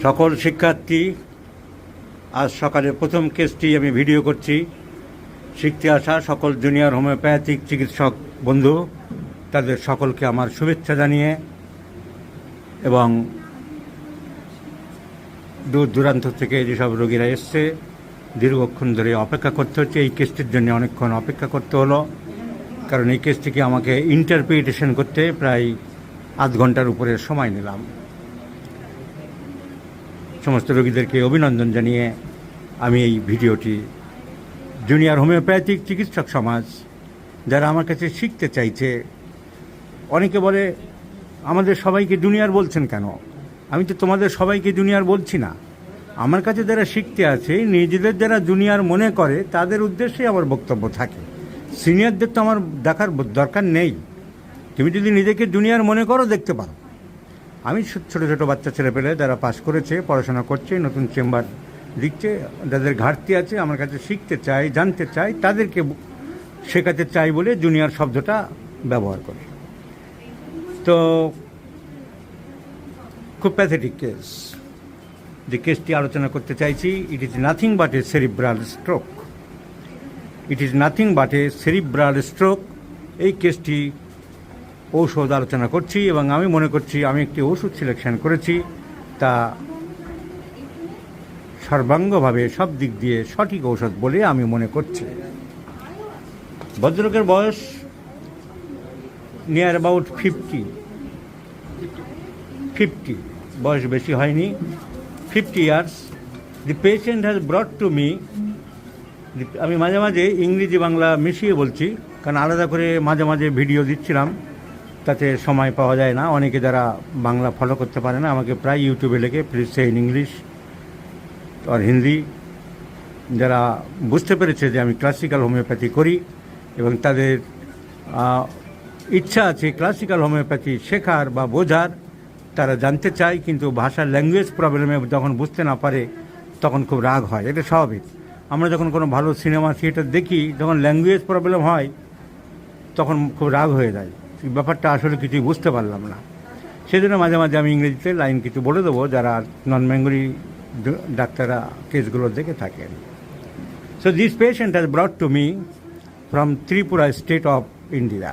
সকল শিক্ষার্থী, আজ সকালে প্রথম কেসটি আমি ভিডিও করছি। শিখতে আসা সকল জুনিয়র হোমিওপ্যাথিক চিকিৎসক বন্ধু, তাদের সকলকে আমার শুভেচ্ছা জানিয়ে এবং দূর দূরান্ত থেকে যেসব রোগীরা এসছে, দীর্ঘক্ষণ ধরে অপেক্ষা করতে হচ্ছে। এই কেসটির জন্য অনেকক্ষণ অপেক্ষা করতে হলো, কারণ এই কেসটিকে আমাকে ইন্টারপ্রিটেশন করতে প্রায় আধ ঘন্টার উপরে সময় নিলাম। সমস্ত রোগীদেরকে অভিনন্দন জানিয়ে আমি এই ভিডিওটি জুনিয়র হোমিওপ্যাথিক চিকিৎসক সমাজ যারা আমার কাছে শিখতে চাইছে, অনেকে বলে আমাদের সবাইকে জুনিয়র বলছেন কেন? আমি তো তোমাদের সবাইকে জুনিয়র বলছি না। আমার কাছে যারা শিখতে আছে, নিজেদের যারা জুনিয়র মনে করে, তাদের উদ্দেশ্যে আমার বক্তব্য থাকে। সিনিয়রদের তো আমার দেখার দরকার নেই। তুমি যদি নিজেকে জুনিয়র মনে করো, দেখতে পারো। আমি ছোটো ছোটো বাচ্চা ছেলেপেলে যারা পাশ করেছে, পড়াশোনা করছে, নতুন চেম্বার দিচ্ছে, যাদের ঘাটতি আছে, আমার কাছে শিখতে চাই, জানতে চাই, তাদেরকে শেখাতে চাই বলে জুনিয়র শব্দটা ব্যবহার করি। তো খুব প্যাথেটিক কেস, যে কেসটি আলোচনা করতে চাইছি, it is nothing but A cerebral stroke. It is nothing but A cerebral stroke. এই কেসটি ঔষধ আলোচনা করছি এবং আমি মনে করছি আমি একটি ওষুধ সিলেকশন করেছি, তা সর্বাঙ্গভাবে সব দিক দিয়ে সঠিক ঔষধ বলে আমি মনে করছি। ভদ্রলোকের বয়স নিয়ার অ্যাবাউট 50, বয়স বেশি হয়নি, 50 years. The patient has brought to me, আমি মাঝে মাঝে ইংরেজি বাংলা মিশিয়ে বলছি, কারণ আলাদা করে মাঝে মাঝে ভিডিও দিচ্ছিলাম, তাতে সময় পাওয়া যায় না। অনেকে যারা বাংলা ফলো করতে পারে না, আমাকে প্রায় ইউটিউবে লেখে প্লিজ সে ইন ইংলিশ আর হিন্দি। যারা বুঝতে পেরেছে যে আমি ক্লাসিক্যাল হোমিওপ্যাথি করি এবং তাদের ইচ্ছা আছে ক্লাসিক্যাল হোমিওপ্যাথি শেখার বা বোঝার, তারা জানতে চায়, কিন্তু ভাষার ল্যাঙ্গুয়েজ প্রবলেমে যখন বুঝতে না পারে তখন খুব রাগ হয়। এটা স্বাভাবিক। আমরা যখন কোনো ভালো সিনেমা থিয়েটার দেখি, যখন ল্যাঙ্গুয়েজ প্রবলেম হয় তখন খুব রাগ হয়ে যায়, ব্যাপারটা আসলে কিছুই বুঝতে পারলাম না। সেজন্য মাঝে মাঝে আমি ইংরেজিতে লাইন কিছু বলে দেবো, যারা নন বেঙ্গলি ডাক্তাররা কেসগুলো দেখে থাকেন। So this patient has brought to me from Tripura state of India.